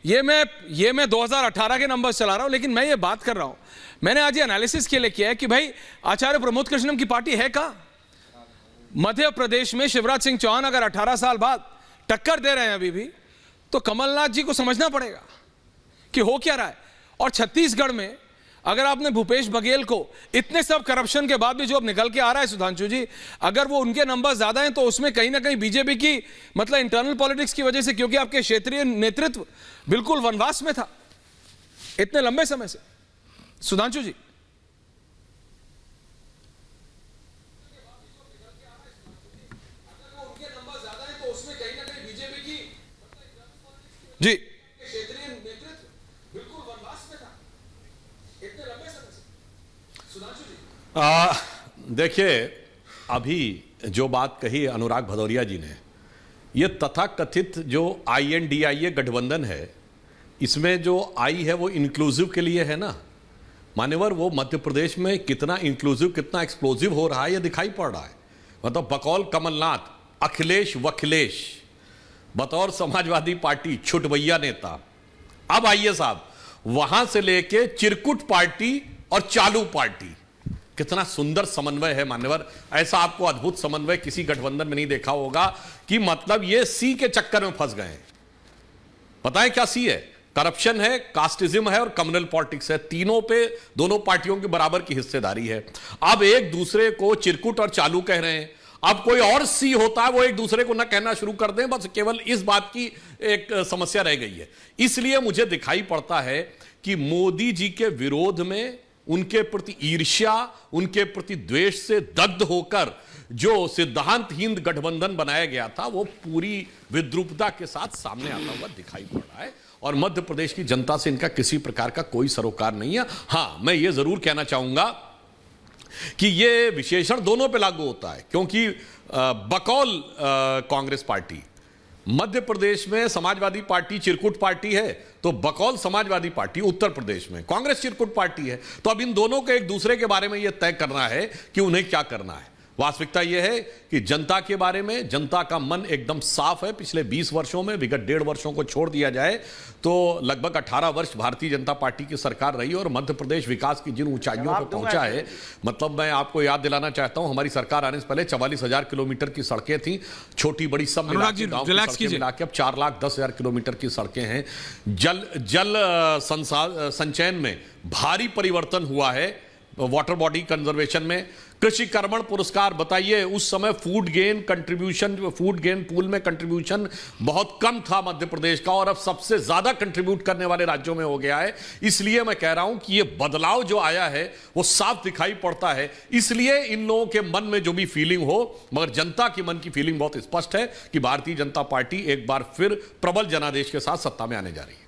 मैं 2018 के नंबर चला रहा हूं, लेकिन मैं ये बात कर रहा हूं, मैंने आज ये एनालिसिस के लिए किया है कि भाई आचार्य प्रमोद कृष्णम की पार्टी है कहां? मध्य प्रदेश में शिवराज सिंह चौहान अगर 18 साल बाद टक्कर दे रहे हैं अभी भी, तो कमलनाथ जी को समझना पड़ेगा कि हो क्या रहा है। और छत्तीसगढ़ में अगर आपने भूपेश बघेल को इतने सब करप्शन के बाद भी जो अब निकल के आ रहा है सुधांशु जी, अगर वो उनके नंबर ज्यादा हैं तो उसमें कहीं ना कहीं बीजेपी की मतलब इंटरनल पॉलिटिक्स की वजह से, क्योंकि आपके क्षेत्रीय नेतृत्व बिल्कुल वनवास में था इतने लंबे समय से। सुधांशु जी, जी क्षेत्रीय नेतृत्व बिल्कुल वनवास में था इतने लंबे समय से। सुधांशु जी, देखिए, अभी जो बात कही अनुराग भदौरिया जी ने, ये तथाकथित जो INDIA गठबंधन है, इसमें जो आई है वो इंक्लूसिव के लिए है ना। मान्यवर, वो मध्य प्रदेश में कितना इंक्लूसिव, कितना एक्सप्लोजिव हो रहा है ये दिखाई पड़ रहा है। मतलब बकौल कमलनाथ, अखिलेश वखिलेश, बतौर समाजवादी पार्टी छुटभैया नेता, अब आइए साहब वहां से लेके चिरकुट पार्टी और चालू पार्टी, कितना सुंदर समन्वय है मान्यवर। ऐसा आपको अद्भुत समन्वय किसी गठबंधन में नहीं देखा होगा कि मतलब ये सी के चक्कर में फंस गए हैं। बताएं क्या सी है? करप्शन है, कास्टिज्म है और कम्युनल पॉलिटिक्स है। तीनों पे दोनों पार्टियों के बराबर की हिस्सेदारी है। अब एक दूसरे को चिरकुट और चालू कह रहे हैं। अब कोई और सी होता है वो एक दूसरे को ना कहना शुरू कर दें, बस केवल इस बात की एक समस्या रह गई है। इसलिए मुझे दिखाई पड़ता है कि मोदी जी के विरोध में, उनके प्रति ईर्ष्या, उनके प्रति द्वेष से दग्ध होकर जो सिद्धांतहीन गठबंधन बनाया गया था वो पूरी विद्रूपता के साथ सामने आता हुआ दिखाई पड़ रहा है। और मध्य प्रदेश की जनता से इनका किसी प्रकार का कोई सरोकार नहीं है। हां, मैं ये जरूर कहना चाहूंगा कि ये विशेषण दोनों पे लागू होता है, क्योंकि बकौल कांग्रेस पार्टी मध्य प्रदेश में समाजवादी पार्टी चिरकुट पार्टी है, तो बकौल समाजवादी पार्टी उत्तर प्रदेश में कांग्रेस चिरकुट पार्टी है। तो अब इन दोनों के एक दूसरे के बारे में यह तय करना है कि उन्हें क्या करना है। वास्तविकता यह है कि जनता के बारे में जनता का मन एकदम साफ है। पिछले 20 वर्षों में, विगत 1.5 वर्षों को छोड़ दिया जाए तो लगभग 18 वर्ष भारतीय जनता पार्टी की सरकार रही और मध्य प्रदेश विकास की जिन ऊंचाइयों पर पहुंचा है, मतलब मैं आपको याद दिलाना चाहता हूं, हमारी सरकार आने से पहले 44,000 किलोमीटर की सड़कें थी, छोटी बड़ी सब मिला के अब 4,10,000 किलोमीटर की सड़कें हैं। जल संचयन में भारी परिवर्तन हुआ है, वाटर बॉडी कंजर्वेशन में। कृषि कर्मण पुरस्कार, बताइए उस समय फूड गेन पूल में कंट्रीब्यूशन बहुत कम था मध्य प्रदेश का, और अब सबसे ज्यादा कंट्रीब्यूट करने वाले राज्यों में हो गया है। इसलिए मैं कह रहा हूं कि ये बदलाव जो आया है वो साफ दिखाई पड़ता है। इसलिए इन लोगों के मन में जो भी फीलिंग हो, मगर जनता की मन की फीलिंग बहुत स्पष्ट है कि भारतीय जनता पार्टी एक बार फिर प्रबल जनादेश के साथ सत्ता में आने जा रही है।